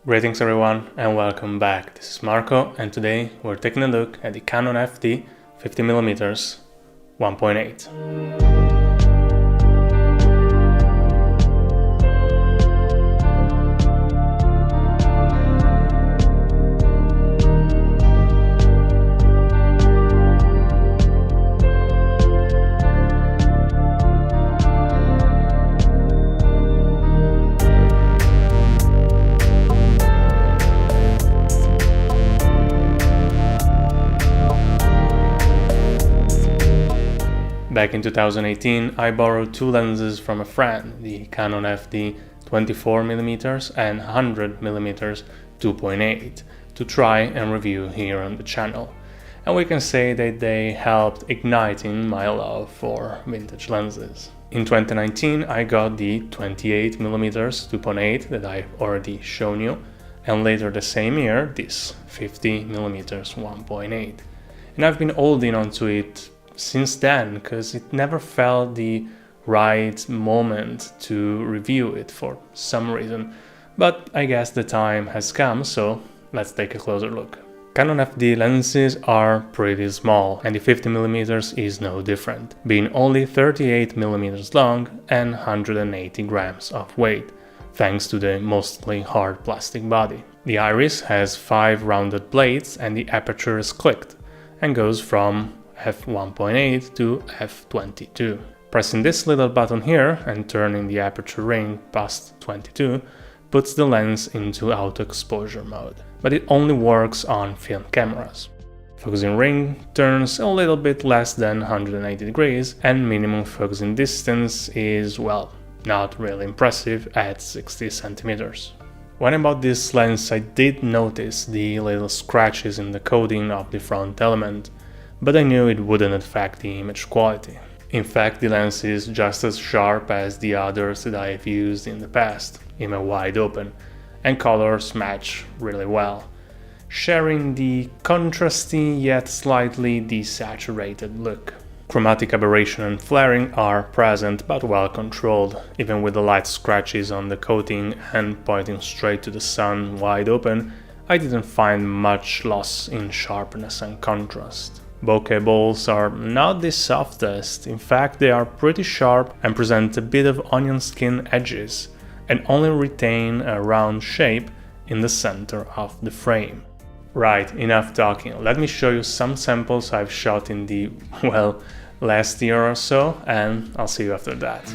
Greetings everyone and welcome back. This is Marco and today we're taking a look at the Canon FD 50mm 1.8. Back in 2018, I borrowed two lenses from a friend, the Canon FD 24mm and 100mm 2.8, to try and review here on the channel. And we can say that they helped igniting my love for vintage lenses. In 2019, I got the 28mm 2.8 that I've already shown you, and later the same year, this 50mm 1.8. And I've been holding onto it since then, because it never felt the right moment to review it for some reason, but I guess the time has come, so let's take a closer look. Canon FD lenses are pretty small, and the 50mm is no different, being only 38mm long and 180 grams of weight, thanks to the mostly hard plastic body. The Aries has 5 rounded blades and the aperture is clicked, and goes from f1.8 to f22. Pressing this little button here and turning the aperture ring past 22 puts the lens into auto exposure mode, but it only works on film cameras. Focusing ring turns a little bit less than 180 degrees and minimum focusing distance is, well, not really impressive at 60 centimeters. When I bought this lens I did notice the little scratches in the coating of the front element, but I knew it wouldn't affect the image quality. In fact, the lens is just as sharp as the others that I have used in the past, in my wide open, and colors match really well, sharing the contrasty yet slightly desaturated look. Chromatic aberration and flaring are present but well controlled, even with the light scratches on the coating and pointing straight to the sun wide open. I didn't find much loss in sharpness and contrast. Bokeh balls are not the softest, in fact they are pretty sharp and present a bit of onion skin edges and only retain a round shape in the center of the frame. Right, enough talking, let me show you some samples I've shot in the, well, last year or so, and I'll see you after that.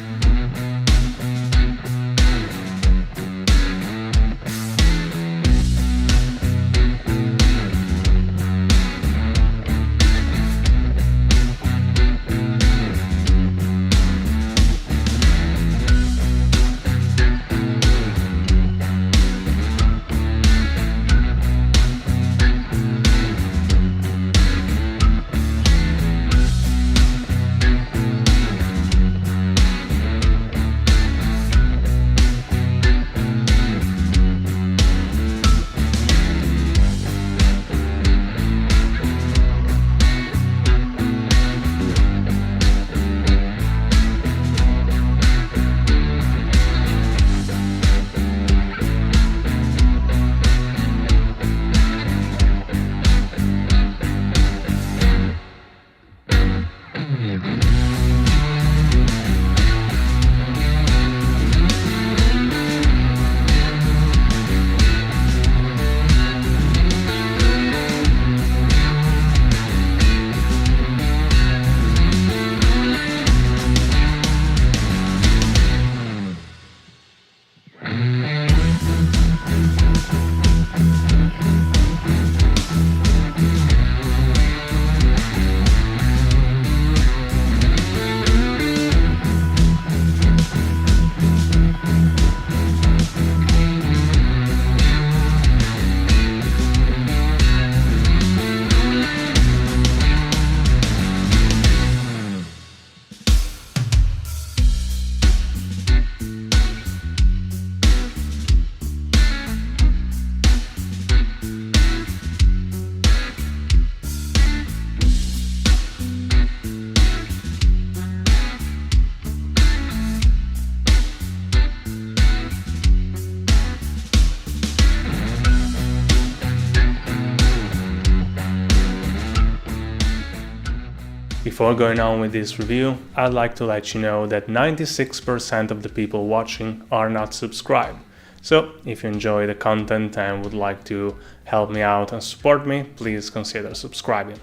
Before going on with this review, I'd like to let you know that 96% of the people watching are not subscribed. So if you enjoy the content and would like to help me out and support me, please consider subscribing.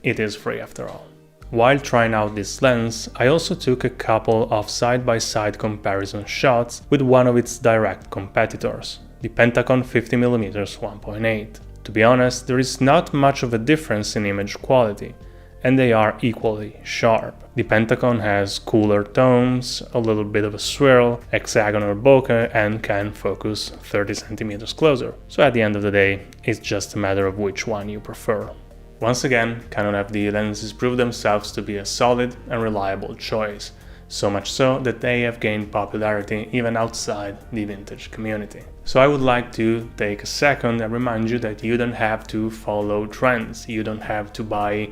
It is free after all. While trying out this lens, I also took a couple of side-by-side comparison shots with one of its direct competitors, the Pentacon 50mm 1.8. To be honest, there is not much of a difference in image quality, and they are equally sharp. The Pentacon has cooler tones, a little bit of a swirl, hexagonal bokeh, and can focus 30 cm closer. So at the end of the day, it's just a matter of which one you prefer. Once again, Canon FD lenses prove themselves to be a solid and reliable choice, so much so that they have gained popularity even outside the vintage community. So I would like to take a second and remind you that you don't have to follow trends, you don't have to buy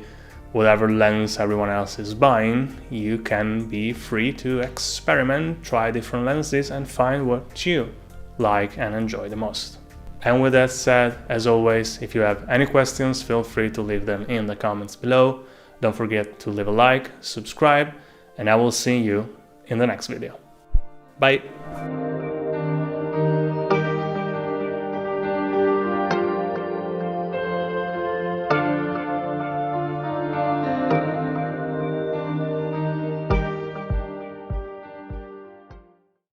whatever lens everyone else is buying. You can be free to experiment, try different lenses and find what you like and enjoy the most. And with that said, as always, if you have any questions, feel free to leave them in the comments below. Don't forget to leave a like, subscribe, and I will see you in the next video. Bye!